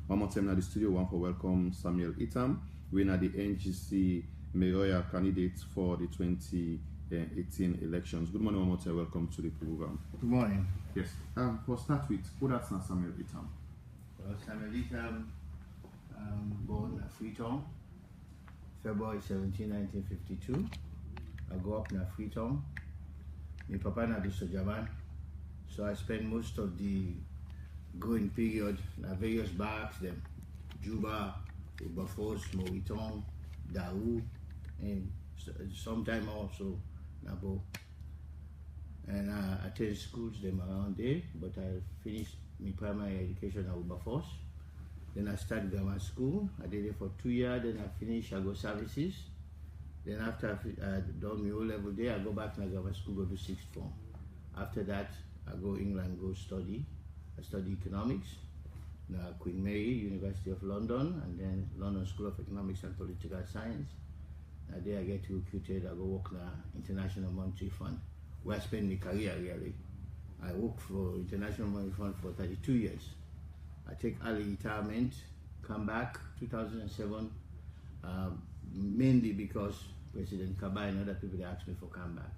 One more time at the studio, one for welcome Samuel Itam. We're at the NGC Mayoral candidate for the 2018 elections. Good morning, one more time. Welcome to the program. Good morning. Yes. We'll start with who that's not Samuel Itam. Well, Samuel Itam, born at Freetown, February 17, 1952. I grew up in Freetown. My papa na do Sojaman, so I spent most of the growing period in various barracks, them Juba, Bafos, Moriton, Daou, and sometime also Nabo. And I attended schools them around there, but I finished my primary education at Bafos. Then I started grammar school. I did it for 2 years. Then I finished. I go services. Then after I done my O-level there, I go back to grammar school, go to sixth form. After that, I go England, go study. I study economics. Now Queen Mary, University of London, and then London School of Economics and Political Science. Now there I get recruited. I go work in International Monetary Fund, where I spend my career really. I worked for International Monetary Fund for 32 years. I take early retirement, come back 2007, mainly because President Kaba and other people they asked me for come back.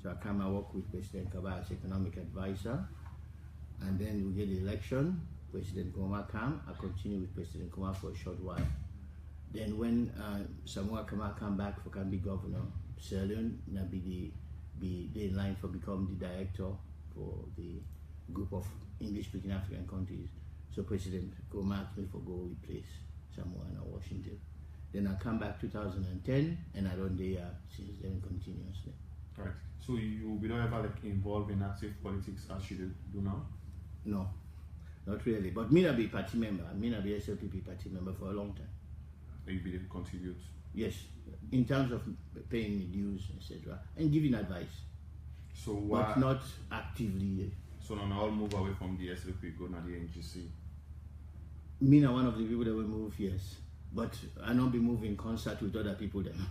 So I come and work with President Kaba as economic advisor, and then we get the election. President Koma come, I continue with President Koma for a short while. Then when Samoa Kama come back for can be governor, Salone na be in line for become the director for the group of English-speaking African countries. So President Koma asked me for go replace Samoa in Washington. Then I come back 2010, and I run there since then continuously. Right. So you will not ever involved in active politics as you do now? No, not really. But me not be party member. Me not be SLPP party member for a long time. You believe contribute? Yes, in terms of paying the dues, etc., and giving advice. So why? But not actively. So now all move away from the SLP, go to the NGC. Me not one of the people that will move, yes. But I not be moving in concert with other people then.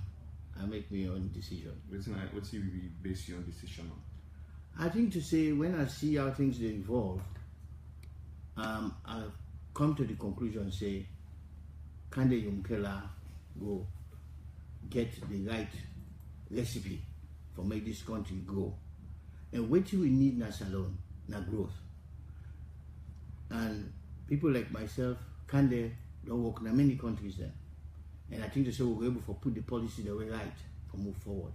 I make my own decision. What's you base your decision on? I think to say when I see how things they evolve, I've come to the conclusion say, can the Yunkela go get the right recipe for make this country grow? And what we need na Salone, na growth. And people like myself, can they don't work in many countries then. And I think to say we're able to put the policy the way right for move forward.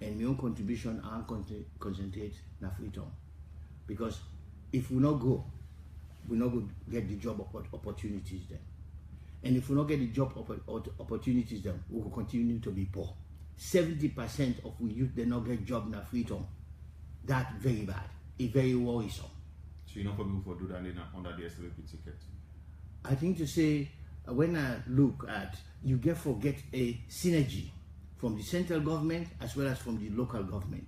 And my own contribution I concentrate na Freetown. Because if we not go, we not go get the job opportunities then. And if we not get the job opportunities then, we will continue to be poor. 70% of we youth they not get job na Freetown. That's very bad. It's very worrisome. So you're not going to do that under the SLP ticket? I think to say, when I look at, you get a synergy from the central government as well as from the local government.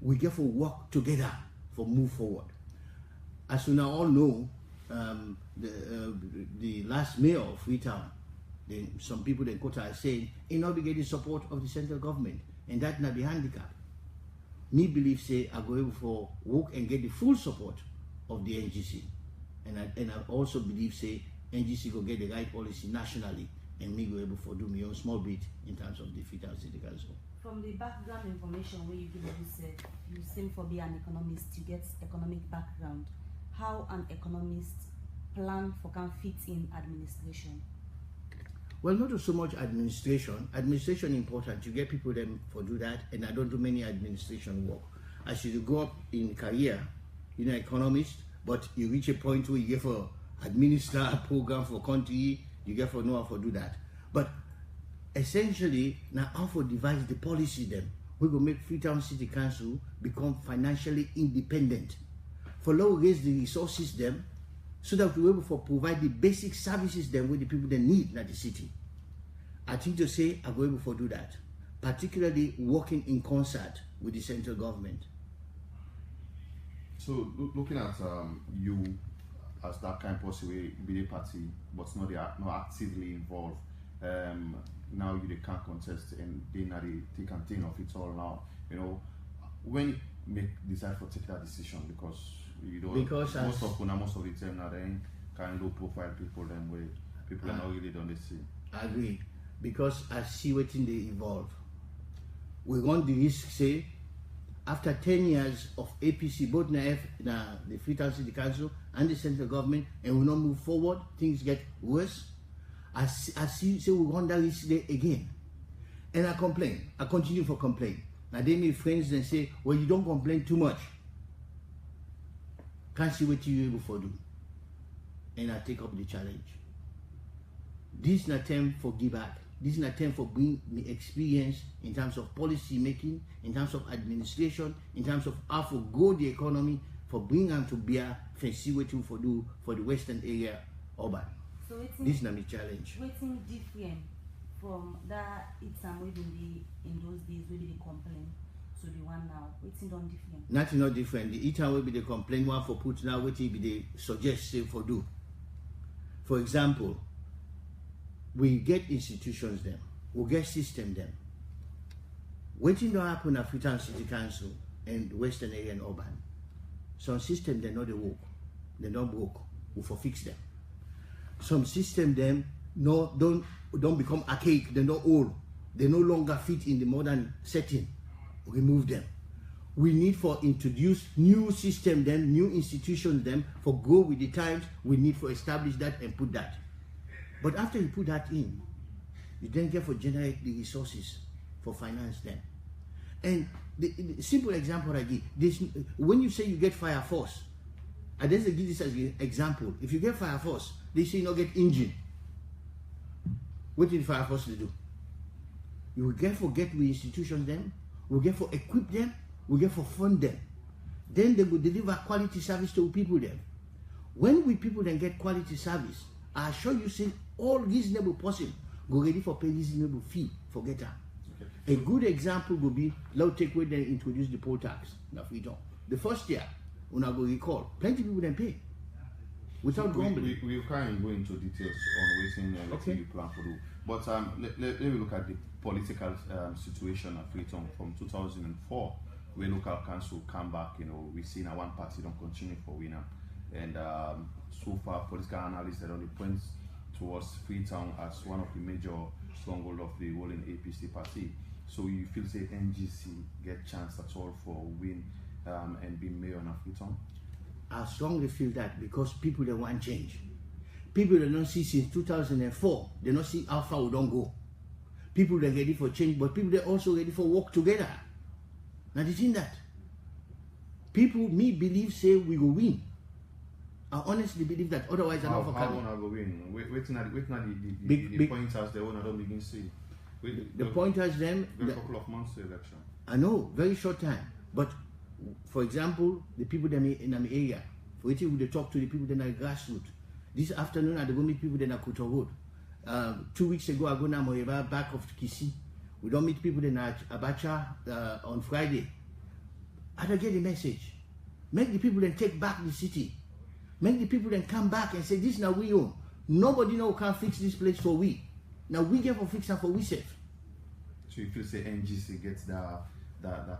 We get for work together for move forward. As you now all know, the last mayor of Freetown, some people in Kota are saying, he not be getting support of the central government, and that not the handicap. Me believe say I go able for work and get the full support of the NGC, and I also believe say NGC go get the right policy nationally, and me go able for do my own small bit in terms of the Freetown City Council. From the background information where you give you seem to be an economist, you get economic background. How an economist plan for can fit in administration? Well, not so much administration. Administration important. You get people them for do that, and I don't do many administration work. As you go up in career, you know, economist, but you reach a point where you get for administer a program for country, you get for know how to do that. But essentially, now how to devise the policy them, we will make Freetown City Council become financially independent. For low raise the resources them, so that we're able to provide the basic services them with the people that need in the city. I think to say I'm able to do that, particularly working in concert with the central government. So looking at you as that kind of possible be a party, but not actively involved. Now you can't contest, and they not take and think of it all now. You know, when you decide for take that decision, because you know most of the time now kind of low profile people them where people are not really done the same. I agree. Because I see what in they evolve. We run the risk, say, after 10 years of APC, both the Freetown City Council and the central government, and we not move forward, things get worse. I see, say we run that risk there again. And I complain. I continue for complain. Now they make friends and say, well, you don't complain too much. Can't see what you able for do. And I take up the challenge. This is an attempt for give back. This is an attempt for bring me experience in terms of policy making, in terms of administration, in terms of how to grow the economy, for bring them to bear, for see what you for do for the western area urban. So this is my challenge. Waiting different from that Itam we been in those days we be the complaint to the one now. Waiting don't different. Nothing not different. The Itam will be the complaint one for put now, waiting be the suggestion for do. For example, we get institutions them, we get system them. Waiting don't happen at Freetown City Council and Western Area and Urban. Some system they know they work, they don't broke, we for fix them. Some system them don't become archaic, they're not old, they no longer fit in the modern setting. Remove them. We need for introduce new system them, new institutions them, for go with the times. We need for establish that and put that. But after you put that in, you then get for generate the resources for finance them. And the simple example I give, this, when you say you get fire force, I just give this as an example. If you get fire force, they say you not get engine. What did fire force do? You will get for get with institutions them, we get for equip them, we get for fund them. Then they will deliver quality service to people them. When we people then get quality service, I assure you, say all reasonable person go ready for pay reasonable fee for get that. Okay. A good example would be now take where they introduce the poll tax. Now freedom. The first year, when I go recall, plenty people then pay. Without grumbling. We can't go into details on waiting and what you plan to do. But let me look at the political situation at Freetown from 2004, where local council come back, we see now one party don't continue for winner. And so far, political analysts that only points towards Freetown as one of the major stronghold of the ruling APC party. So you feel say NGC get chance at all for win and be mayor of Freetown? I strongly feel that because people they want change. People they don't see since 2004, they don't see how far we don't go. People they ready for change, but people they also ready for work together. Now the thing that people me believe say we will win. I honestly believe that, otherwise I'm not for coming. How will win? Waiting at the pointers they want to don't begin see. The pointers them a couple of months to election. I know, very short time. But for example, the people that in my area, for it they talk to the people that are grassroots. This afternoon I go meet people that are Kuto Road. 2 weeks ago I go now Mayoral back of Kisi. We don't meet people that are Abacha on Friday. I don't get the message. Make the people then take back the city. Make the people then come back and say, this now we own. Nobody now can fix this place for we. Now we get for fix and for we safe. So you feel say NGC gets that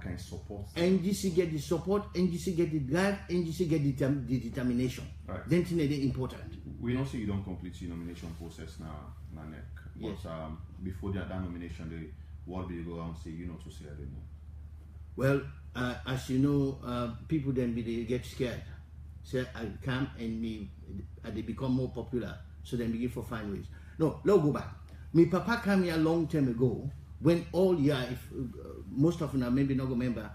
kind of support? NGC get the support, NGC get the drive, NGC get the determination. Right. Then it's important. We know say you don't complete your nomination process now, Nanek. Yes. But before that nomination, what do you go around say, to say I don't know? Well, as you know, people then they get scared. Say I come and they become more popular, so then begin for find ways. No, let's go back. My papa came here a long time ago when all year, if most of them maybe not remember,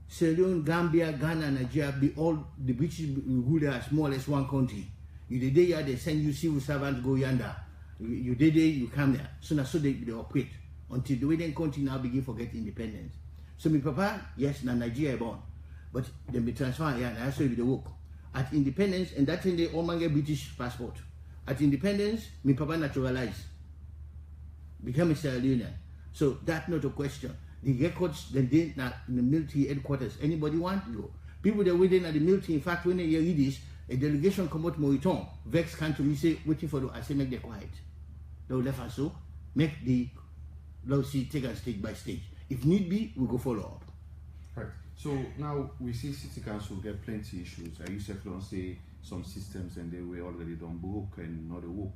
Salone, Gambia, Ghana, Nigeria be all the British rule as more or less one country. You the day they send you civil servants go yonder. You the day you come there. So now so they operate until the way then country now begin for get independence. So my papa, yes, na Nigeria born, but then be transferred here and I saw you the work. At independence, and that thing they all man get British passport. At independence, my papa naturalized, become a Salone. So that's not a question. The records then they in the military headquarters. Anybody want to go? People that waiting at the military. In fact, when they hear this, a delegation come out Moriton, vex country. We say waiting for the. I say make them quiet. They will left us so make the. Let's see, take us stage by stage. If need be, we go follow up. Right. So now we see City Council get plenty issues. I used to say some systems and they were already done broke and not a work,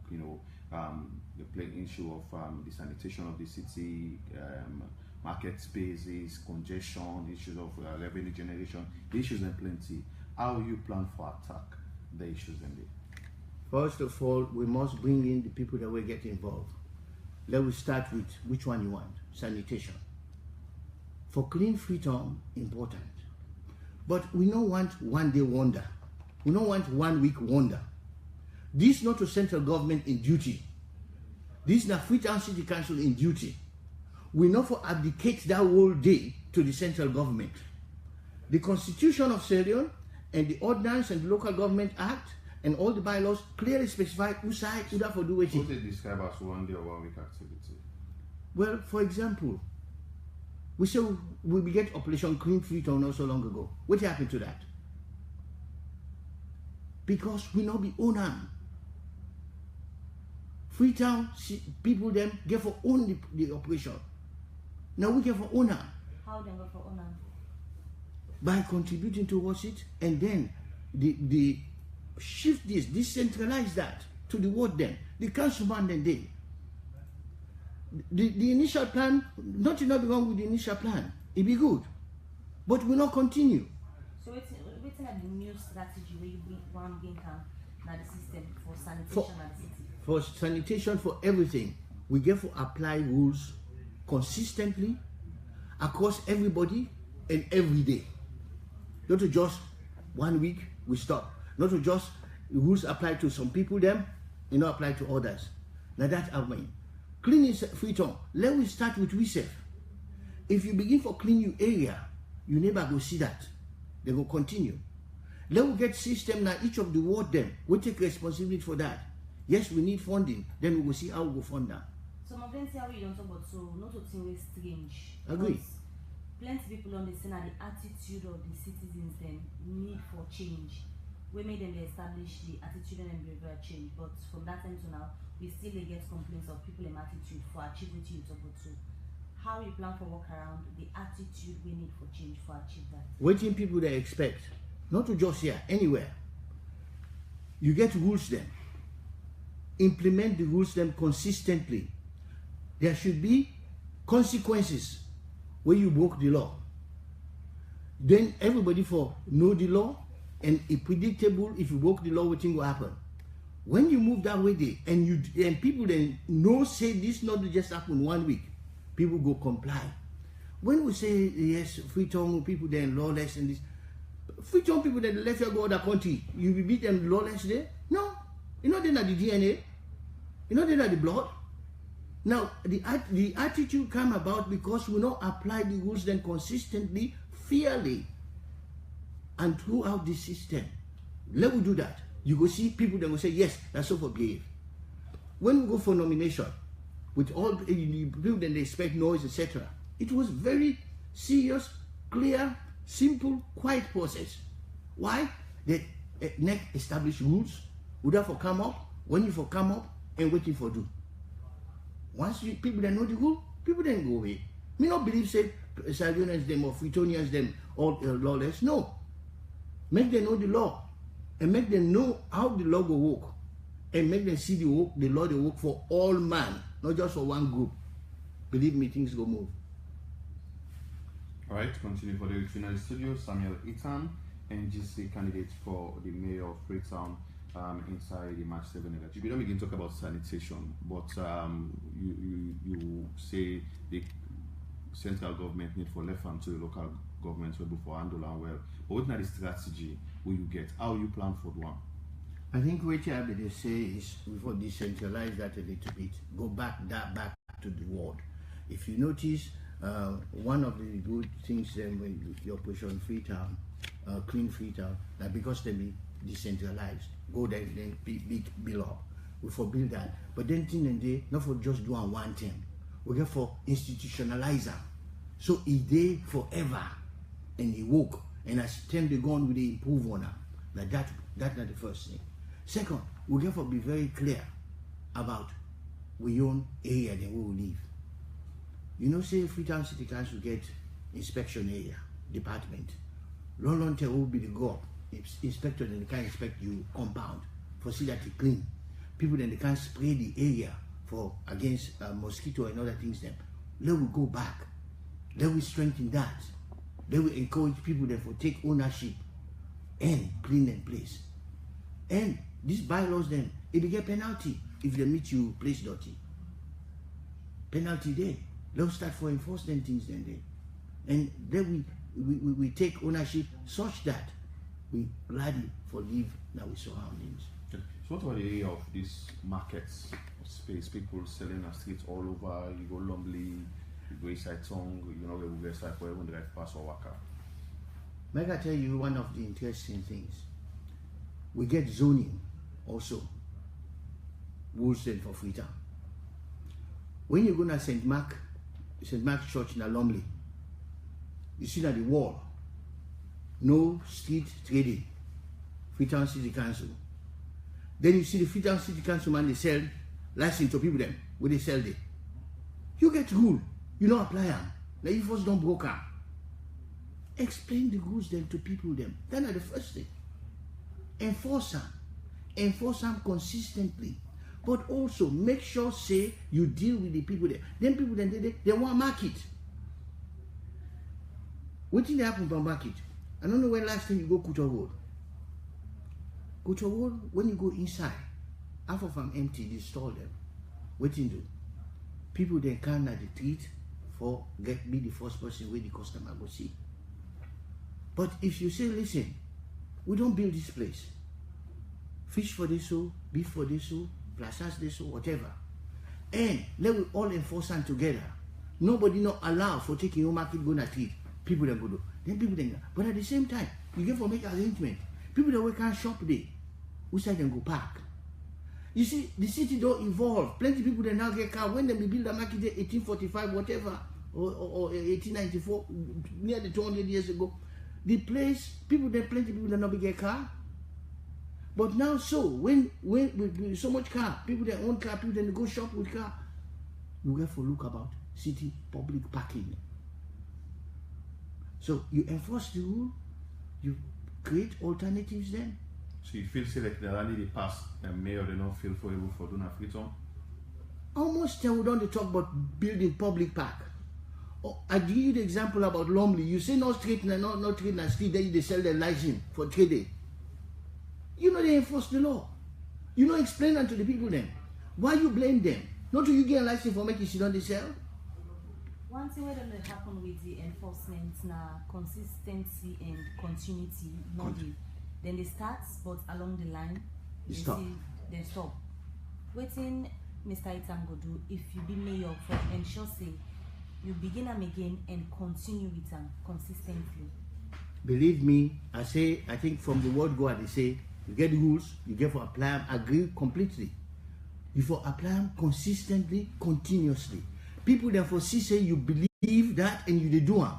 the plain issue of the sanitation of the city, market spaces, congestion, issues of revenue generation, issues and plenty. How you plan for attack the issues in there? First of all, we must bring in the people that will get involved. Let us start with which one you want. Sanitation. For clean Freetown, important. But we don't want one day wonder. We don't want 1 week wonder. This not a central government in duty. This is not Freetown City Council in duty. We not for abdicate that whole day to the central government. The Constitution of Sierra Leone and the Ordinance and the Local Government Act and all the bylaws clearly specify who side who that for do it. What they describe as 1 day or 1 week activity? Well, for example, we say we began Operation Clean Freetown not so long ago. What happened to that? Because we not be owner. Freetown people them get for own the operation. Now we get for owner. How they go for owner? By contributing towards it, and then the shift this, decentralize that to the ward then, the councilman then they. The initial plan, nothing not be wrong with the initial plan. It be good, but we not continue. So waiting at the new strategy where you bring one game camp now the system for sanitation at the city. For sanitation, for everything, we get to apply rules consistently across everybody and every day. Not to just 1 week we stop. Not to just rules apply to some people them, apply to others. Now that I mean. Cleaning Freetown, let me start with we. If you begin for clean your area, you never go see that. They will continue. Let me get system now each of the ward them. We take responsibility for that. Yes, we need funding. Then we will see how we go fund that. Some of them say how you don't talk about so not to think it's strange. Agree. Plenty people understand that the attitude of the citizens then need for change. We made them establish the attitude and behavior change, but from that time to now, we still get complaints of people in attitude for achieving what you talk about too. How you plan for work around the attitude we need for change for achieve that? Waiting people they expect, not to just here, anywhere. You get rules then. Implement the rules then consistently. There should be consequences when you broke the law. Then everybody for know the law and it's predictable if you broke the law, what thing will happen. When you move that way there and people then know say this not just happen 1 week, people go comply. When we say yes, Freetown people then lawless and this, Freetown people that left you go other country, you will beat them lawless there? No, you know they're not the DNA, you know they're not the blood. Now the attitude come about because we not apply the rules then consistently, fairly, and throughout the system. Let me do that. You go see people that will say, yes, that's so for behave. When we go for nomination, with all the people that they expect noise, etc., it was very serious, clear, simple, quiet process. Why? They next establish rules, would have for come up, when you for come up, and waiting for do. Once people that know the rule, people then go away. Me not believe say Salonians them or Freetonians them all lawless. No. Make them know the law. And make them know how the law will work. And make them see the law they work for all man, not just for one group. Believe me, things go move. Alright, continue for the final studio. Samuel Itam, NGC candidate for the mayor of Freetown inside the March 7 election. We don't begin to talk about sanitation, but you say the central government need for left hand to the local government to be able for handle and well. But what kind of strategy will you get? How you plan for the one? I think what I would say is before decentralize that a little bit, go back to the ward. If you notice, one of the good things when the Operation Freetown, Clean Freetown, that because they be decentralized, go there then build up. We for build that, but then thing and day not for just doing one thing. We get for institutionalize them, so it day forever, and it work. And as time they go on, we they improve on them. Like that's not the first thing. Second, we get for be very clear about we own area that we will live. You know, say Freetown City Council get inspection area department. Long time will be the go up. inspector, then they can inspect you compound for see that it clean. People then they can spray the area for against mosquito and other things. Then let we go back. Let we strengthen that. Let we encourage people then for take ownership and clean them place. And these bylaws then it will get penalty if they meet you place dirty. Penalty there. Let's start for enforcement things then there. And then we take ownership such that we ready for live now with surroundings. Okay. So what about the area of these markets of space? People selling on streets all over. You go Lumley, you go inside Tongue, you know, we go inside for even the right pass or Waka. May I tell you one of the interesting things? We get zoning also. Woolstead for Freetown. When you go to St. Mark's Church in Lumley, you see that the wall, no street trading, Freetown City Council. Then you see the Freetown City Council man, they sell license to people them, where they sell there. You get rule, you don't apply them. Now you first don't broker. Explain the rules then to people them. Then are the first thing. Enforce them consistently. But also make sure say you deal with the people there. Then people then they want market. What did happen from market? I don't know when last time you go Kuto Road. Kuto Road, when you go inside, half of them empty, they store them. What you do? People then come at the street for be the first person where the customer go see. But if you say, listen, we don't build this place. Fish for this so, beef for this so, plazas this so, whatever. And let we all enforce them together. Nobody not allow for taking your market going at it. People that go do. Then people then, but at the same time, you get for make arrangement. People that we can't shop there, we say them go park. You see, the city don't evolve. Plenty of people that now get car when they build a market there 1845, whatever, or 1894, near the 200 years ago. The place, people there, plenty of people that not get car. But now so, when with so much car, people that own car, people that go shop with car, you have to look about city public parking. So you enforce the rule, you create alternatives then. So you feel say like they only the past and mayor they don't feel for able for doing a Freetown? Almost we don't talk about building public park. Oh, I give you the example about Lumley. You say no street and no trade and street, then they sell their license for trading. You know they enforce the law. You know explain that to the people then. Why you blame them? Not do you get a license for making shit on the sell? One thing that will happen with the enforcement now, consistency and continuity, not the, then they start, but along the line, they stop. They stop. Waiting, Mr. Itam go do, if you be mayor for ensure say, you begin them again and continue with them consistently. Believe me, I think from the word go, they say, you get rules, you get for apply them, agree completely. You for apply them consistently, continuously. People therefore see say you believe that and you do them.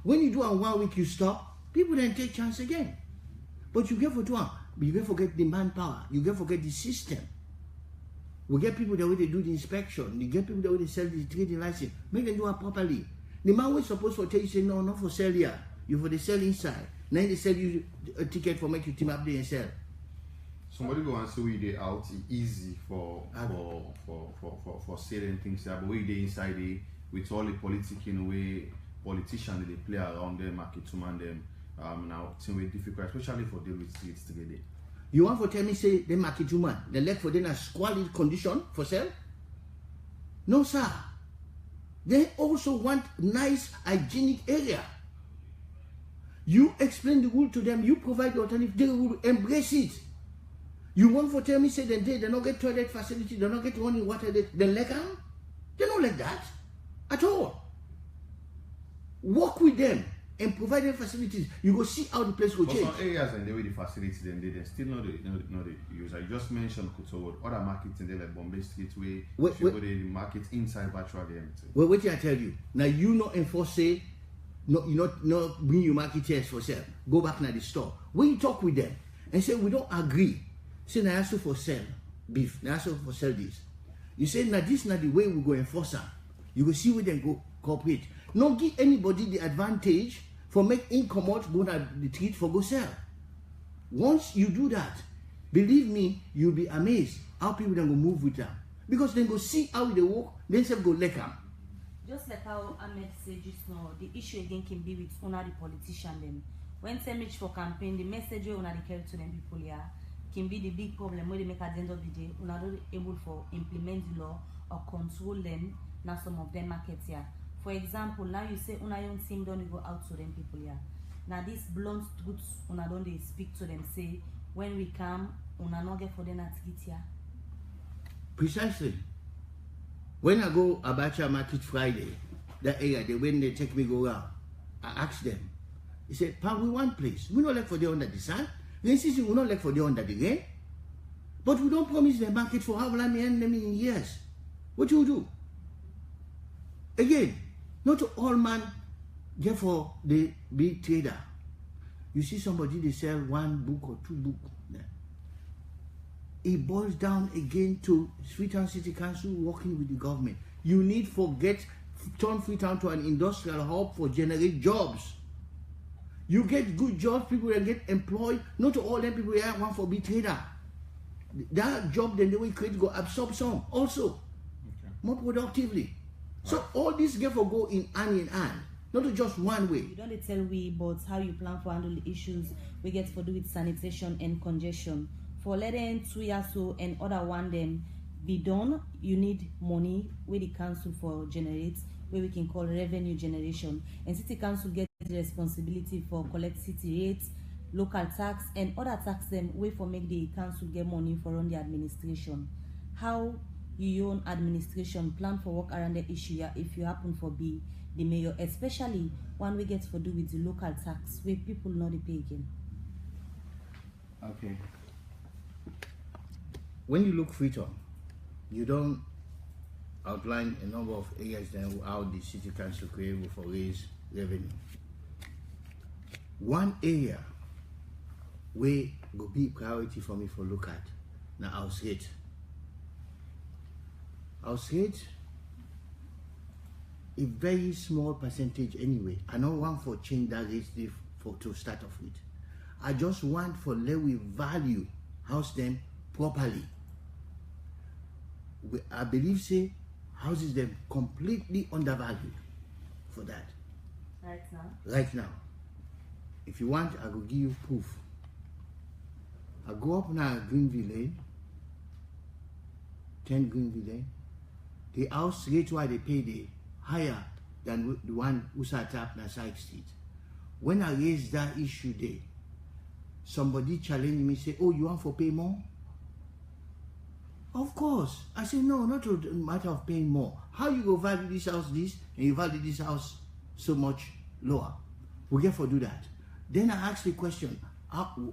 When you do them 1 week, you stop. People then take chance again. But you get for 2 them. You get forget the manpower. You get forget the system. We get people that way they do the inspection. You get people that way they sell the trading license. Make them do it properly. The man was supposed to tell you say no, not for sell here. You for the sell inside. Now they sell you a ticket for make you team up there and sell. Somebody go and say we they out easy for selling things there, but we they inside the with all the politicking way politicians they play around them, market to man them now it's way difficult, especially for deal with streets together. You want to tell me say they market woman, they left for them a squalid condition for sale? No sir. They also want nice hygienic area. You explain the rule to them, you provide the alternative, they will embrace it. You want to tell me say they don't get toilet facility, they don't get running water, they like them? They don't like that at all. Work with them and provide them facilities. You go see how the place will change. Some areas and the way the facilities then they still not the use. I just mentioned Kuto, other markets in there like Bombay Street where you go the market inside virtually empty. Well, what did I tell you? Now you not enforce say no, you not bring your marketeers for sale. Go back to the store. When you talk with them and say we don't agree. Say now ask you for sell beef, now ask you for sell this. You say now this is not the way we go enforce them. You go see where they go cooperate. Not give anybody the advantage for make income out go to the street for go sell. Once you do that, believe me, you'll be amazed how people then go move with them. Because then go see how they work, then say go like them. Just like how Ahmed said just now, the issue again can be with una the politician them. When they reach for campaign, the message we una carry to them people here can be the big problem where they make at the end of the day, una not able to implement the law or control them. Now some of them markets here. For example, now you say una young team don't go out to them people here. Now this blunt truths una don't they speak to them say when we come una not get for them at get here. Precisely. When I go Abacha Market Friday, that area, when they take me go around, I ask them. He said, "Pa, we want place. We don't like for the under the sun. Then we don't like for the under the rain. But we don't promise the market for how many years. What you do? Again, not all man get for the big trader. You see somebody they sell one book or two books. It boils down again to Freetown City Council working with the government. You need to turn Freetown to an industrial hub for generate jobs. You get good jobs, people will get employed. Not all them people here want for be trader. That job then they will create go absorb some also more productively. So all this get for go in hand, not just one way. You don't tell we but how you plan for handle the issues we get for do with sanitation and congestion. For letting 2 years so and other one them be done, you need money where the council for generate, where we can call revenue generation. And city council get the responsibility for collect city rates, local tax and other tax them way for make the council get money for run the administration. How your own administration plan for work around the issue if you happen for be the mayor, especially one we get for do with the local tax where people know they pay again. Okay. When you look Freetown, you don't outline a number of areas then how the city council create for raise revenue. One area where will be priority for me for look at now house rate. House rate a very small percentage anyway. I don't want for change that rate for to start off with. I just want for let we value house them properly. I believe say houses them completely undervalued for that. Right now? Right now. If you want, I will give you proof. I go up now Greenville Lane, 10 Greenville Lane. The house rate why they pay the higher than the one who sat up na side street. When I raised that issue there, somebody challenged me, say, "Oh, you want for pay more?" Of course. I said, no, not a matter of paying more. How you go value this house this, and you value this house so much lower? We get for do that. Then I asked the question,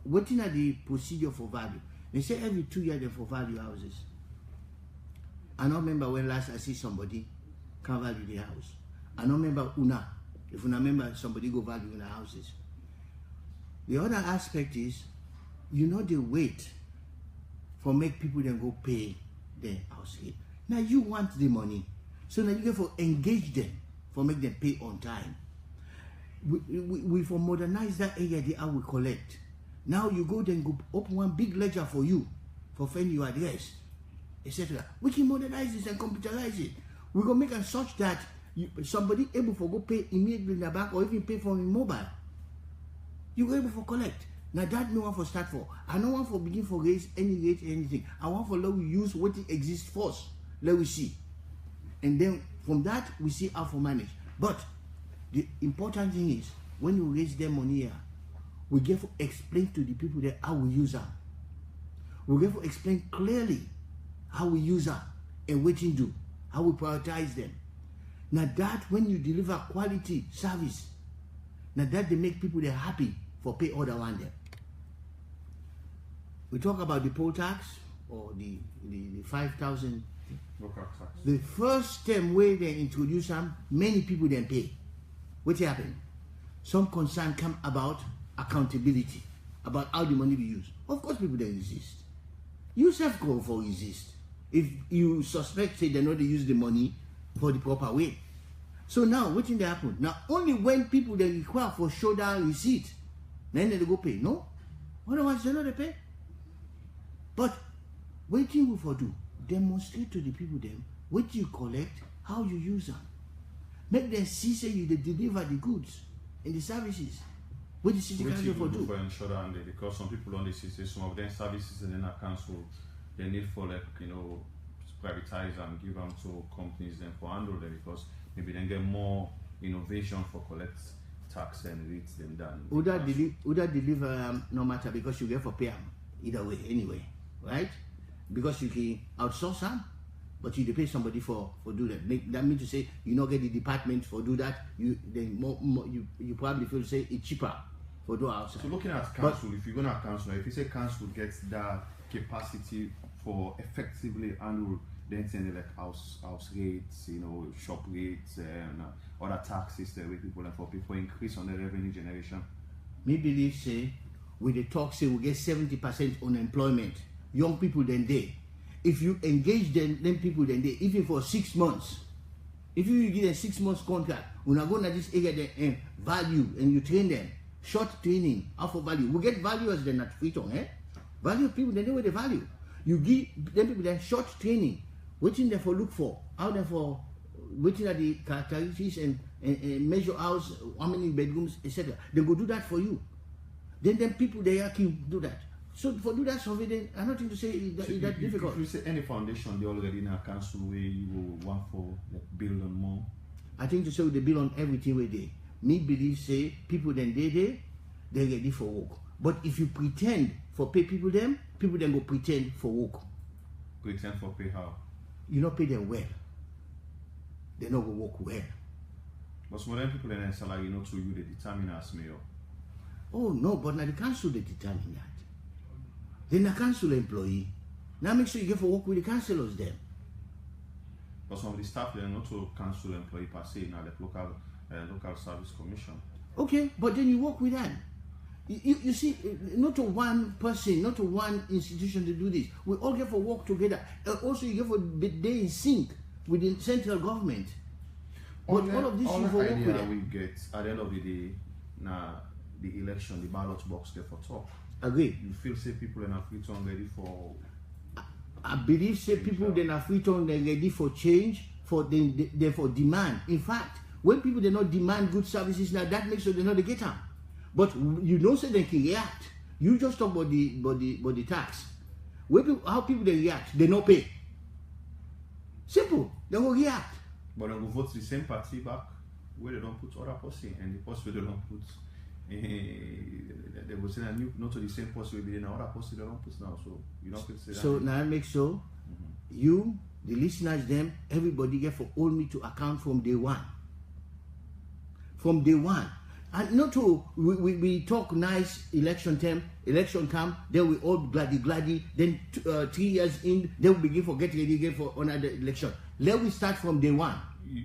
what are the procedure for value? They say every 2 years they for value houses. I don't remember when last I see somebody can value the house. I don't remember una. If una remember somebody go value una houses. The other aspect is, you know the weight for make people then go pay their house rate. Now you want the money, so now you get for engage them for make them pay on time. We for modernize that area the how we collect. Now you go then go open one big ledger for you for find your address, etc. We can modernize this and computerize it. We gonna make it such that somebody able for go pay immediately in the bank or even pay for in mobile. You go able for collect. Now that no one for start for. I don't want for begin for raise any rate anything. I want for let we use what exists first. Let we see. And then from that we see how to manage. But the important thing is when you raise their money here, we get to explain to the people that how we use them. We get to explain clearly how we use them and what you do, how we prioritize them. Now that when you deliver quality service, now that they make people they're happy for pay other one them. We talk about the poll tax or the 5,000 local tax. The first term where they introduce them, many people then pay. What happened? Some concern come about accountability, about how the money be used. Of course people then resist. You self go for resist. If you suspect say they know they use the money for the proper way. So now what thing they happen? Now only when people they require for show down receipt, then they go pay. No? Otherwise, they not pay. But waiting we for do, demonstrate to the people them what you collect, how you use them. Make them see say you they deliver the goods and the services. What the city council for do? For ensure that because some people on the city, some of them services and then a council, they need for like privatize and give them to companies then for handle them because maybe then get more innovation for collect tax and rates than done. Would that deliver no matter because you get for pay either way anyway, right? Because you can outsource them, but you pay somebody for do that. That means to say you not get the department for do that. You probably feel say it's cheaper for do outside. So looking at council, if you're gonna council, if you say council gets that capacity for effectively handle then saying like house rates, shop rates and other taxes that way people and for people increase on the revenue generation. Me believe say with the talk say we get 70% unemployment. Young people then they. If you engage them people then they even for 6 months. If you give them 6 months contract, when I go to this area then value and you train them, short training, half of value. We get value as they're not free tongue, Value people they know where the value. You give them people then short training. Waiting there for look for, how there for waiting at the characteristics and measure house, how many bedrooms, etc. They go do that for you. Then people they can do that. So for do that survey, then I'm not going to say that difficult. If you say any foundation they already in a council where you will want for build on more. I think to say they build on everything where they. Me believe say people then they're ready for work. But if you pretend for pay people then go pretend for work. Pretend for pay how? You not pay them well. They not go work well. But some of them people in salary, to you, they determine as mayor. Oh no, but now the council they determine that. Then the council employee. Now make sure you get for work with the councillors then. But some of the staff they are not to council employee per se, now the local service commission. Okay, but then you work with them. You see, not to one person, not to one institution to do this. We all get for work together. Also, you get for day in sync with the central government. But all of this you for work with them. We get at the end of the day, now the election, the ballot box get for talk. Agree. You feel say people in Africa ready for? I believe say people in Africa they're ready for change, for demand. In fact, when people they not demand good services now, that makes sure they not get them. But you don't say they can react. You just talk about the tax. How people they react, they not pay. Simple. They will react. But they will vote the same party back where they don't put other person and the post where they don't put. They will say not to the same post will be in other post they don't put now. So you don't say that. So now I make sure you, the listeners, them, everybody get for hold me to account from day one. From day one. And not to we talk nice election come, then we all glady, then 3 years in, then we begin for get ready again for another election. Let we start from day one.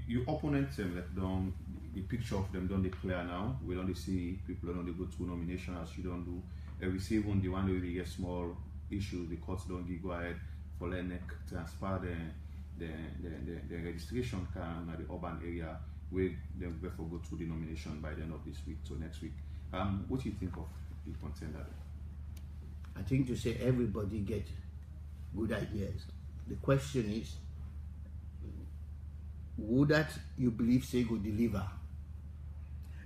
Your opponents the picture of them don't declare now. We don't see people don't go to nomination as you don't do. And we see even the one where they get small issues, the courts don't go ahead for let transfer the registration can at the urban area. We then therefore go to the nomination by the end of this week to next week. What do you think of the contender? I think to say everybody get good ideas. The question is, would that you believe say go deliver?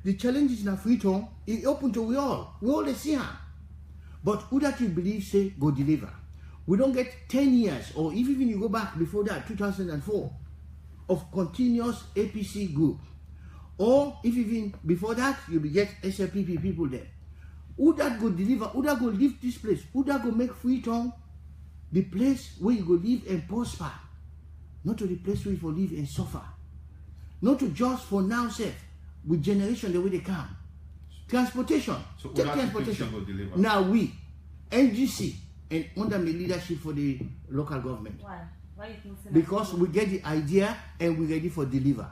The challenge is now free tongue. It's open to we all they see her. But who that you believe say go deliver? We don't get 10 years, or even you go back before that, 2004. Of continuous APC group, or if even before that you will get SLPP people there. Who that go deliver? Who that go live this place? Who that go make Freetown the place where you go live and prosper, not to the place where you go live and suffer, not to just for now safe with generation the way they come. Transportation, so take transportation. Now we NGC and under my leadership for the local government. Why? Why you think so? Because we get the idea and we're ready for deliver.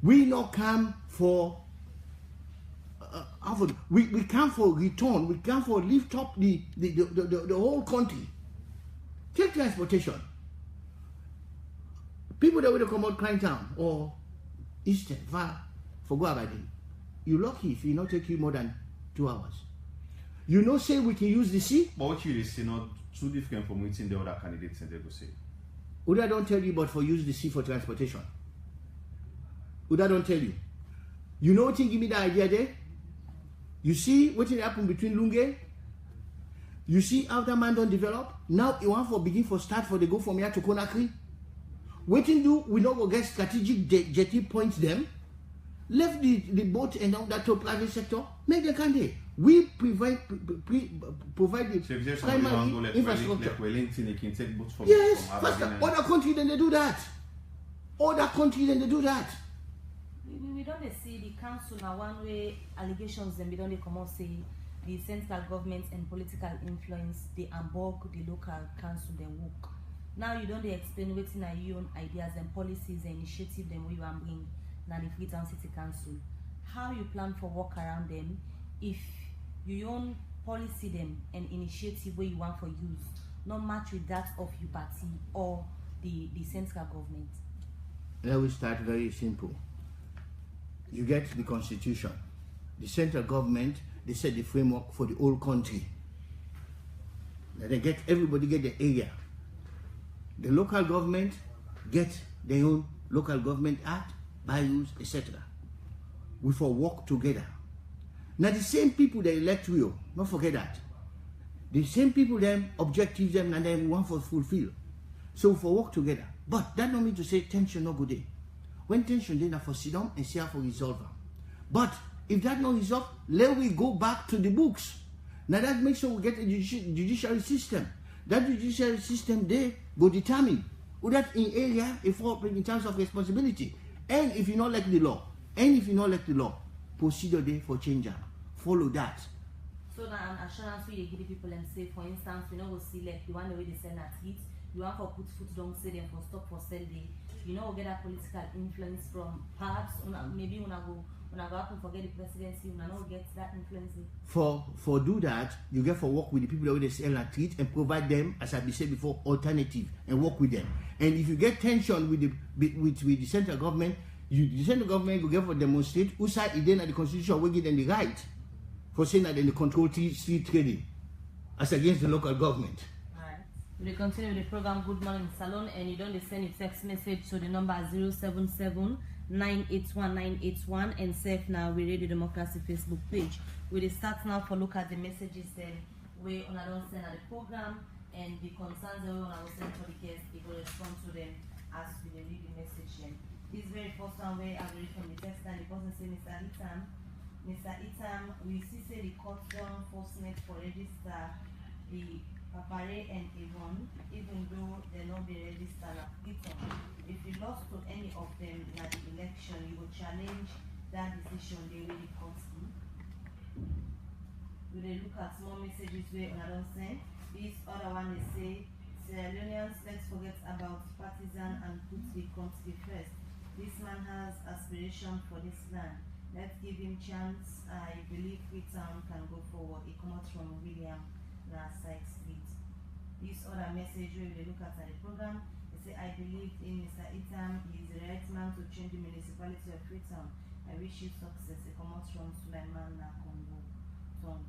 We not come for we come for return. We come for lift up the whole country. Take transportation. People that will come out Crime Town or Eastern, far, forgot about it. You're lucky if it not take you more than 2 hours. You know, say we can use the sea. But what you see not too different from waiting the other candidates and they go say. Uda don't tell you, but for use the sea for transportation. Uda don't tell you. You know what give me the idea there? You see what happened between Lunge? You see how that man don't develop? Now you want for begin for start for the go from here to Conakry? Waiting do we not go get strategic jetty points them? Left the boat and down that to private sector? Make the country. We provide the primary infrastructure. Yes, faster. Other countries then they do that. Other countries then they do that. We don't see the council now one way allegations then we don't come out say the central government and political influence they unbog the local council they work. Now you don't explain waiting at your own ideas and policies and initiatives them where you want bring now the Freetown City Council. How you plan for work around them if you own policy them and initiative where you want for use not match with that of your party or the central government? Let me start very simple. You get the constitution. The central government, they set the framework for the whole country. Then they get everybody get the area. The local government get their own local government act, bylaws, etc. We for work together. Now the same people they elect you, not forget that. The same people them objectives them and then we want for fulfill. So for work together. But that don't mean to say tension no good day. When tension then for sit down and see how for resolve them. But if that not resolved, let we go back to the books. Now that makes sure we get a judiciary system. That judiciary system there go determine who that in area if in terms of responsibility. And if you not like the law, procedure there for change them. Follow that. So now an assurance we give the people and say, for instance, we know we'll see like the one way they send at it, you want for put foot down say them for stop for sell day. You know we'll get that political influence from perhaps maybe when I go up and forget the presidency, when I not get that influence. For do that, you get for work with the people that they sell and treat and provide them, as I said before, alternative and work with them. And if you get tension with the central government, the central government will get for demonstrate whose side is then at the constitution will give them the right for saying that they control street trading as against the local government. Alright. We continue with the program Good Morning Salone and you don't send a text message to the number 077-981-981 and save now we Radio Democracy Facebook page. We start now for look at the messages then we on don't send at the program and the concerns that we want to send for the guests, we will respond to them as we read the message then. This very first one where I read from the text and the person say Mr. Itam, we see say the court don't force net for register the Papare and Avon, even though they not be registered at Itam. If you lost to any of them in the election, you will challenge that decision they really costly. We will look at small messages where I don't send. This other one is say, Sierra Leoneans, let's forget about partisan and put the country first. This man has aspiration for this land. Let's give him chance. I believe Freetown can go forward. It comes from William Sykes Street. This other message where we look at the program, they say, I believe in Mr. Itam. He is the right man to change the municipality of Freetown. I wish you success. It comes from Suleiman Nakongo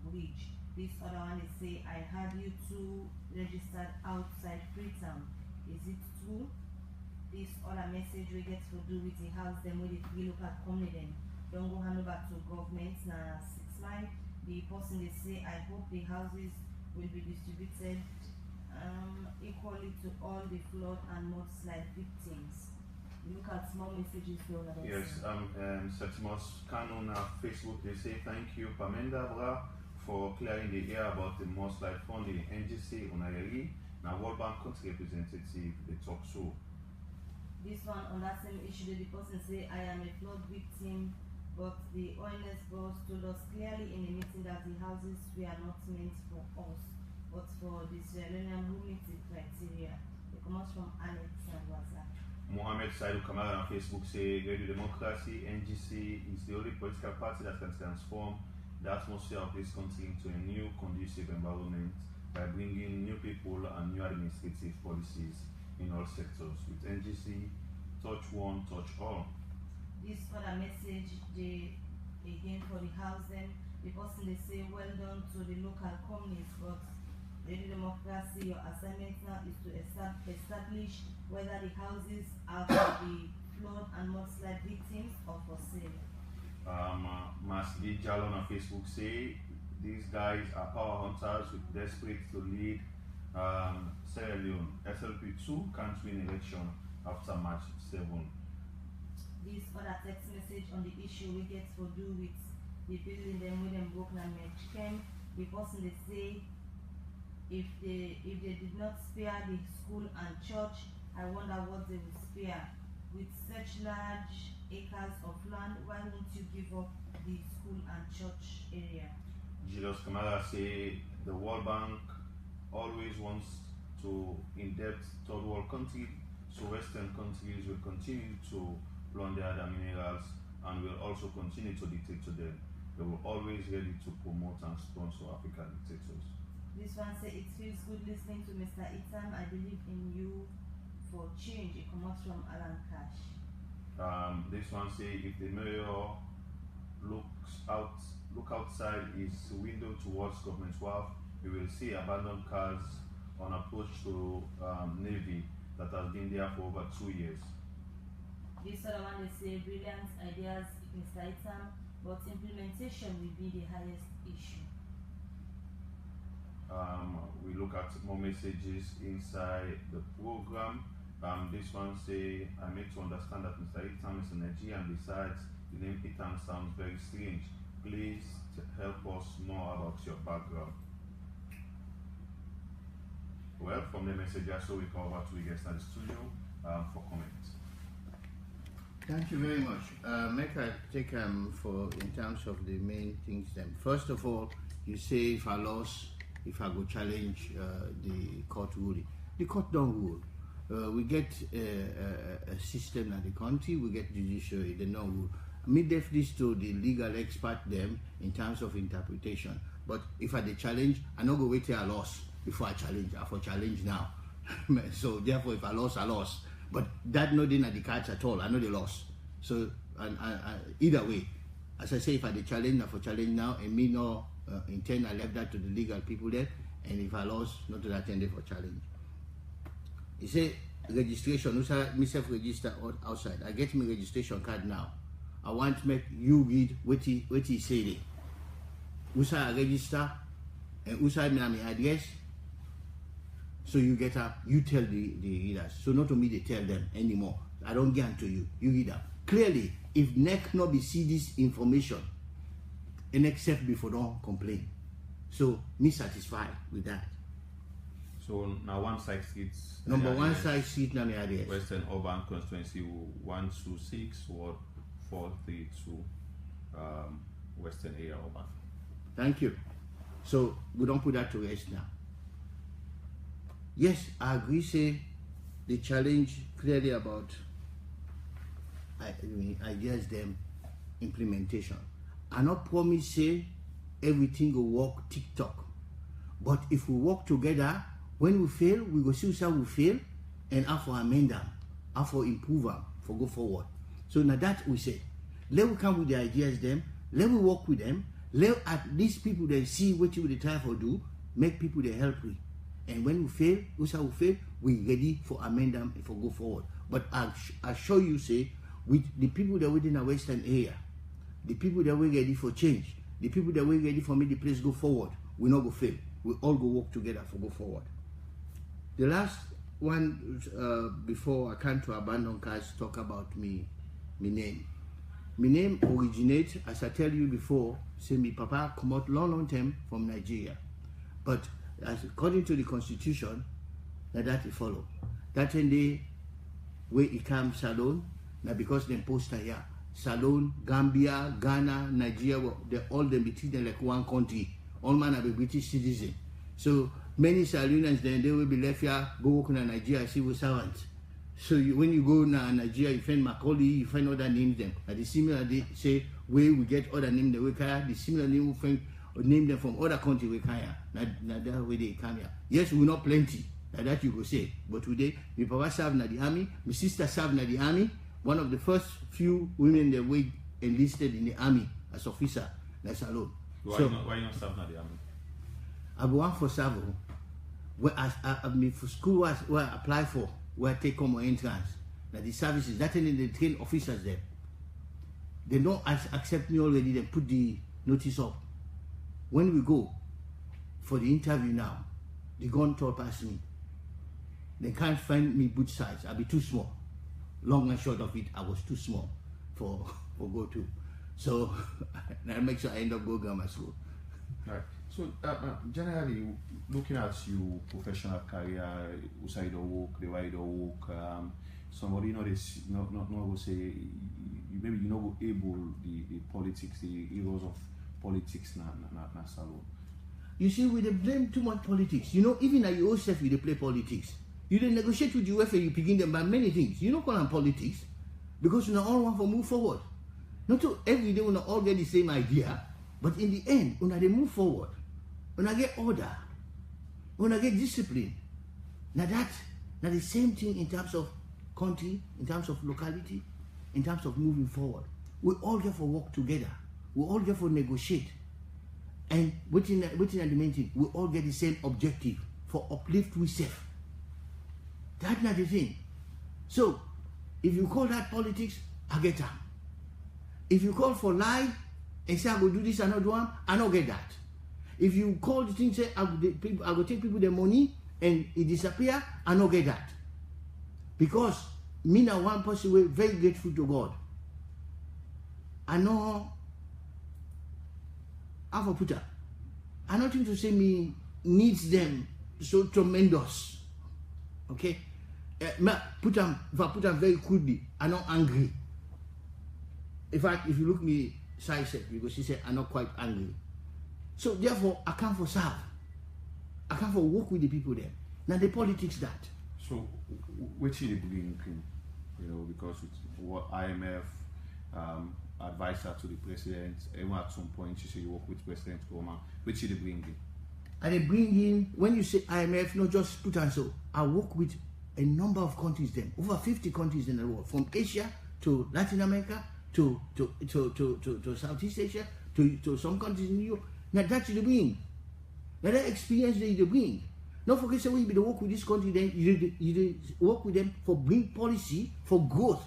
Bridge. This other one is say, I had you two registered outside Freetown. Is it true? This other message we get to do with the house them with the three local community. Don't go hand over to government na 6 mile. The person they say, I hope the houses will be distributed equally to all the flood and mudslide victims. Look at small messages here. Yes, Septimus Canon on Facebook they say thank you Pamenda Bra for clearing the air about the mudslide fund in NGC Unayeri. Now World Bank country representative they talk so. This one on that same issue the person say I am a flood victim. But the ONS boss told us clearly in the meeting that the houses were not meant for us, but for the Sierra Leonean who meet the criteria. It comes from Alex and Waza. Mohamed Saidou Kamara on Facebook say Radio Democracy, NGC is the only political party that can transform the atmosphere of this country into a new conducive environment by bringing new people and new administrative policies in all sectors. With NGC, touch one, touch all. This other message, they again for the house them The person they say, well done to the local companies, but Lady Democracy, your assignment now is to establish whether the houses are for the flood and mudslide victims or for sale. Masdi Jalon on Facebook say these guys are power hunters with desperate to lead Sierra Leone. SLP2 can't win election after March 7. This other text message on the issue we get for do with the building them with them broken and came. The person they say if they did not spare the school and church, I wonder what they will spare. With such large acres of land, why won't you give up the school and church area? Julius Kamala say the World Bank always wants to in-depth third world country, so Western countries will continue to plunder their minerals and will also continue to dictate to them. They were always ready to promote and sponsor African dictators. This one say it feels good listening to Mr. Itam. I believe in you for change. It comes from Alan Cash. This one say if the mayor look outside his window towards government wharf, you will see abandoned cars on approach to Navy that has been there for over 2 years. This other one they say brilliant ideas, Mr. Itam, but implementation will be the highest issue. We look at more messages inside the program. This one say, I made to understand that Mr. Itam is a Nigerian. Besides, the name Itam sounds very strange. Please help us more about your background. Well, from the messages, so we call over to the guests at the studio for comments. Thank you very much. Make I take for in terms of the main things then. First of all, you say if I go challenge the court ruling. The court don't rule. We get a system in the country, we get judiciary, they don't rule. Me deaf this to the legal expert them in terms of interpretation. But if I dey challenge, I no go wait till I lost before I challenge. I for challenge now. So therefore if I lost. But that no in the cards at all. I know they lost. So and either way, as I say, if I dey challenge, I for challenge now, and me no intend I left that to the legal people there. And if I lost, not to attend for challenge. He say registration, me self register outside. I get my registration card now. I want to make you read what he say there. Usa register and Usa me my address. So you get up, you tell the readers. So not to me they tell them anymore. I don't get to you. You read up. Clearly, if NEC not be see this information, and except before don't complain. So me satisfied with that. So now one side seats. Number one side seat now my address. Western Urban Constituency 126 Ward 432 Western Area Urban. Thank you. So we don't put that to rest now. Yes, I agree. Say the challenge clearly about ideas, them implementation. I not promise say everything will work TikTok, but if we work together, when we fail, we go see how we fail, and how for amend them, how for improve them, for go forward. So now that we say, let we come with the ideas them, let we work with them, let at least people they see what you will try for do, make people they help with. And when we fail, we ready for amend them and for go forward. But I assure you, say, with the people that within a Western area, the people that we ready for change, the people that we ready for make the place go forward, we not go fail. We all go work together for go forward. The last one before I come to abandon cars, talk about me name. My name originates, as I tell you before, say me papa come out long time from Nigeria. But as according to the constitution, that it follow. That in the way it comes Salone, now because they poster here, Salone, Gambia, Ghana, Nigeria, they all them between them like one country. All man have a British citizen. So many Salonians then they will be left here, go work in Nigeria, civil servants. So when you go now Nigeria, you find Macaulay, you find other names them. And the similar they say where we get other names we can the similar name we find name them from other countries we can here. Now that way they come here. Yes, we not plenty. Like that you go say. But today, my papa served in the army, my sister served in the army. One of the first few women that were enlisted in the army as officer, that's Salone. Why So- why you not serving at the army? I go on for Savo, where I mean for school where I apply for, where I take on my entrance. Now the services, that in the train officers there. They don't accept me already, they put the notice up. When we go for the interview now, they go on talk past me. They can't find me boot size. I'll be too small. Long and short of it, I was too small for go to. So that makes sure I end up going grammar school. Right. So generally, looking at your professional career, outside the work, the wider work, somebody will say maybe you know able the politics, the heroes of politics na Salone. You see, we dey blame too much politics. You know, even at your own self, you dey play politics. You dey negotiate with the UEFA, you begin them by many things. You don't call them politics because you all want to move forward. Not to every day we all get the same idea, but in the end, when they move forward, when I get order, when I get discipline, now the same thing in terms of country, in terms of locality, in terms of moving forward. We all get for work together. We all get for negotiate. And within the main thing, we all get the same objective for uplift we self. That's not the thing. So, if you call that politics, I get that. If you call for lie and say I go do this and not do one, I don't get that. If you call the thing say I go take people their money and it disappear, I don't get that. Because me now one person way very grateful to God. I know how to put it. I don't think to say me needs them so tremendous. Okay? If I put them very crudely, I'm not angry. In fact, if you look me side set, you go see say I'm not quite angry. So therefore, I can't for serve. I can't for work with the people there. Now the politics that. So, which is the bring, you know, because it's what IMF advisor to the president, even at some point you say you work with President Obama, which is the bring in? And they bring in, when you say IMF, not just put and so, I work with a number of countries then, over 50 countries in the world, from Asia to Latin America to Southeast Asia to some countries in Europe. Now that's the bring. Now that experience they bring. Don't forget, say when you be the work with this country, then you work with them for bring policy for growth.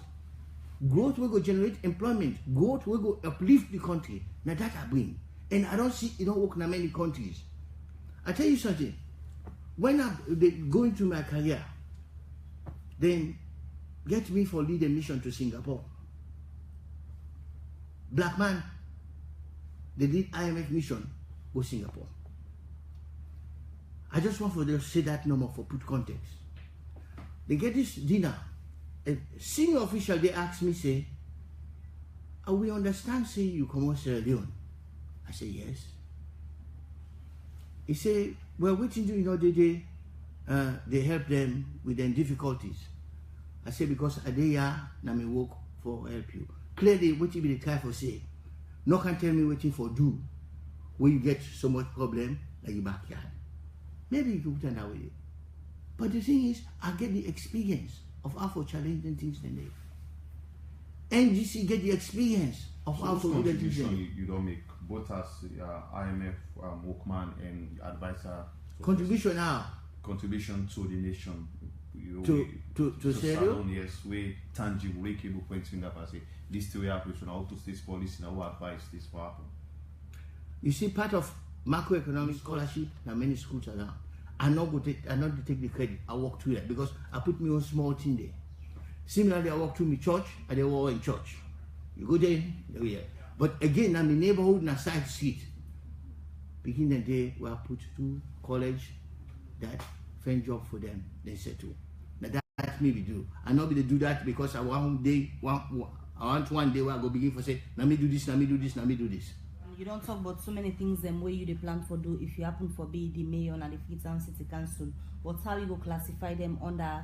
Growth will go generate employment. Growth will go uplift the country. Now that I bring. And I don't see it don't work in many countries. I tell you something. When I go into my career, then get me for lead a mission to Singapore. Black man, they did IMF mission, go Singapore. I just want for them to say that number for put context. They get this dinner. A senior official, they ask me, say, we understand, say, you come out Sierra Leone. I say, yes. He say, well, what do you know, they help them with their difficulties. I say, because I dey here, now me work for help you. Clearly, what you be the try for say, no can tell me what you for do when you get so much problem like your backyard. Maybe you can put it that way. But the thing is, I get the experience of how for challenging things than they. NGC get the experience of how to do the things. You don't make both as IMF workman and advisor. Contribution now. Contribution to the nation. You know, to Salone, yes, way tangible, way capable pointing up and say this to happen, so now to state policy, now what advice this for happen. You see, part of macroeconomic scholarship, there are many schools around. I'm not to take the credit. I walk through that because I put me on small thing there. Similarly, I walk through my church and they were in church. You go there, they're here. But again, I'm in neighborhood and a side street. Beginning the day where I put to college, that friend job for them, they settle. Now that's me we do. I not be to do that because I want one day where I go begin for say, let me do this, let me do this, let me do this. You don't talk about so many things them where you the plan for do if you happen for be the mayor and the Itam City Council. But how you go classify them under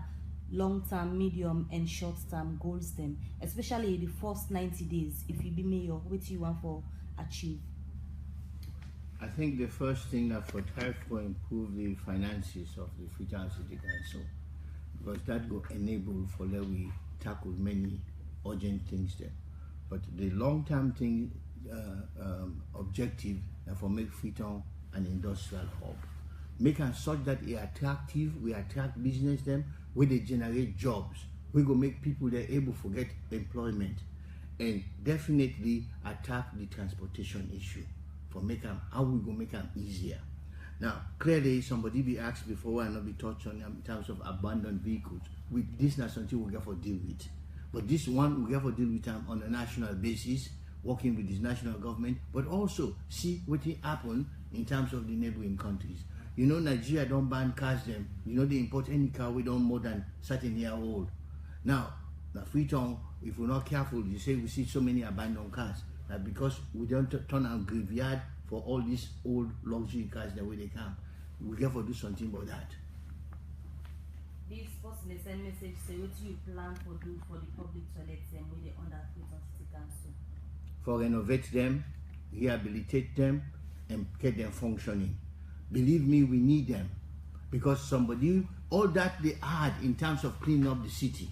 long-term, medium and short-term goals them, especially the first 90 days. If you be mayor, what you want for achieve? I think the first thing that for try for improve the finances of the Freetown City Council, because that will enable for that we tackle many urgent things there. But the long-term thing objective and for make Freetown an industrial hub. Make it such that it attractive, we attract business them, where they generate jobs. We go make people they're able to get employment, and definitely attack the transportation issue for make them how we go make them easier. Now, clearly, somebody be asked before and not be touched on in terms of abandoned vehicles. With this, not something we get for deal with. But this one, we get for deal with them on a national basis, working with this national government, but also see what happen in terms of the neighboring countries. You know, Nigeria don't ban cars them. You know, they import any car we don't more than certain year old. Now, Freetown, if we're not careful, you say we see so many abandoned cars, that because we don't turn our graveyard for all these old luxury cars the way they come. We have to do something about that. This post may send message say what you plan for do for the public toilets and with the under Freetown City Council. For renovate them, rehabilitate them, and get them functioning. Believe me, we need them. Because somebody, all that they add in terms of cleaning up the city,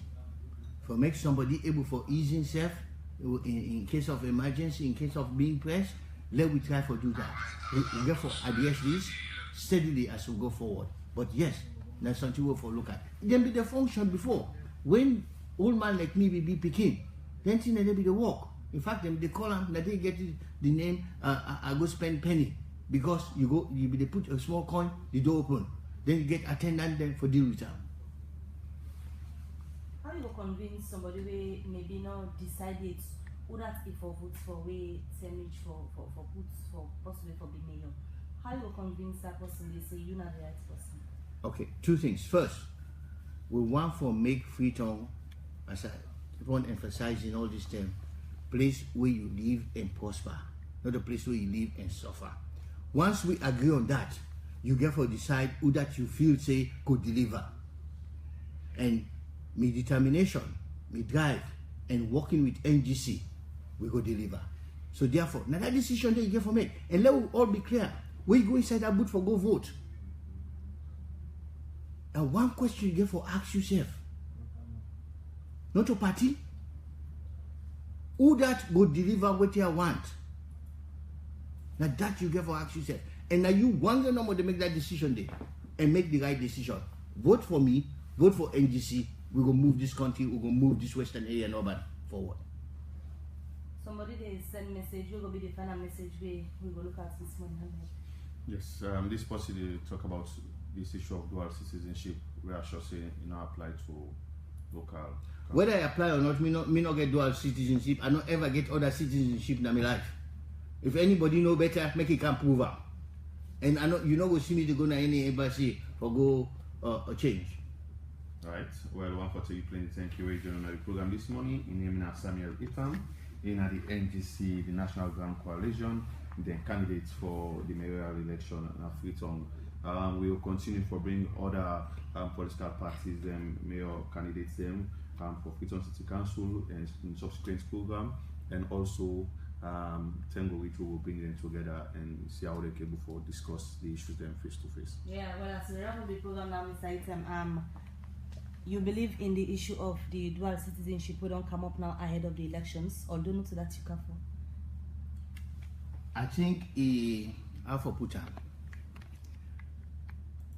for make somebody able for easing self in case of emergency, in case of being pressed, let we try to do that. We get for address this steadily as we go forward. But yes, that's something we for look at. Then be the function before. When old man like me will be picking, then thing they be the work. In fact, they call them that they get the name I go spend penny. Because they put a small coin, the door open. Then you get attendant then for deal with them. How you convince somebody we maybe not decided who that if for votes for way sandwich for votes for possibly for the mayor? How you convince that person they say you're not the right person? Okay, two things. First, we want for make Freetown, as I keep on emphasizing all this term, place where you live and prosper, not a place where you live and suffer. Once we agree on that, you get to decide who that you feel say could deliver. And my determination, my drive, and working with NGC, we go deliver. So therefore, now that decision that you get for me, and let we all be clear, when you go inside that booth for go vote. And one question you get for ask yourself, not a party, who that go deliver what you want? Now that you get for ask yourself. And now you want the number to make that decision there and make the right decision. Vote for me, vote for NGC, we're going to move this country, we're going to move this western area and urban forward. Somebody they send message, we're going to be the final message we will look at this morning. Yes, this possibly talk about this issue of dual citizenship. We are sure say apply to local. Whether I apply or not, me not get dual citizenship. I don't ever get other citizenship in my life. If anybody know better, make it come prove up. And I know you know go see me to go to any embassy for go change. Right. Well, one for you plenty. Thank you, Regional the program this morning. In name of Samuel Itam, in the NGC, the National Grand Coalition, the candidates for the mayoral election in Freetown. We will continue for bring other political parties, them mayor candidates, them for Freetown City Council and in subsequent program, and also Tango which will bring them together and see how they can before discuss the issues them face to face. Yeah, well, as we wrap up the program now, Mr. Itam, you believe in the issue of the dual citizenship will don't come up now ahead of the elections, or don't know to that you can for? I think Alpha Putan.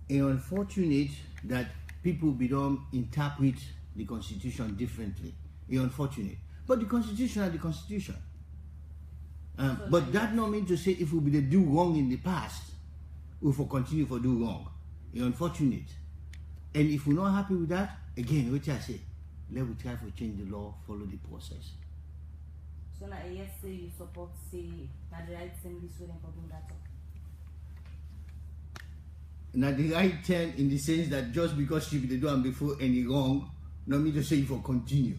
It's unfortunate that people don't interpret the constitution differently. It's unfortunate. But the constitution is the constitution. But that not mean to say if we do wrong in the past, we will continue to do wrong. It's unfortunate. And if we're not happy with that, again, what I say, let we try to change the law, follow the process. So now, yes, say you support, say, that the right thing this way for doing that. Now the right turn in the sense that just because she did do them before any wrong, not me to say for continue.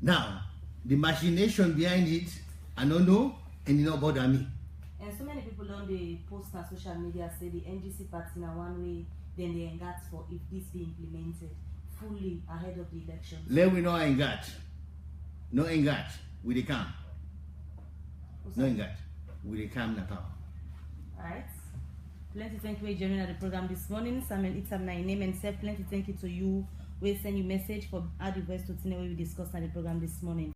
Now, the machination behind it, I don't know, and it don't bother me. And so many people on the post on social media say the NGC party now one way, then they engage for if this be implemented fully ahead of the elections. Let we know engage. No engage. We the come. No engage. We the come na power. Alright. Plenty thank you for joining the program this morning. Samuel Itam na name and self. Plenty thank you to you. We send you message for add the voice to Tine we discussed on the program this morning.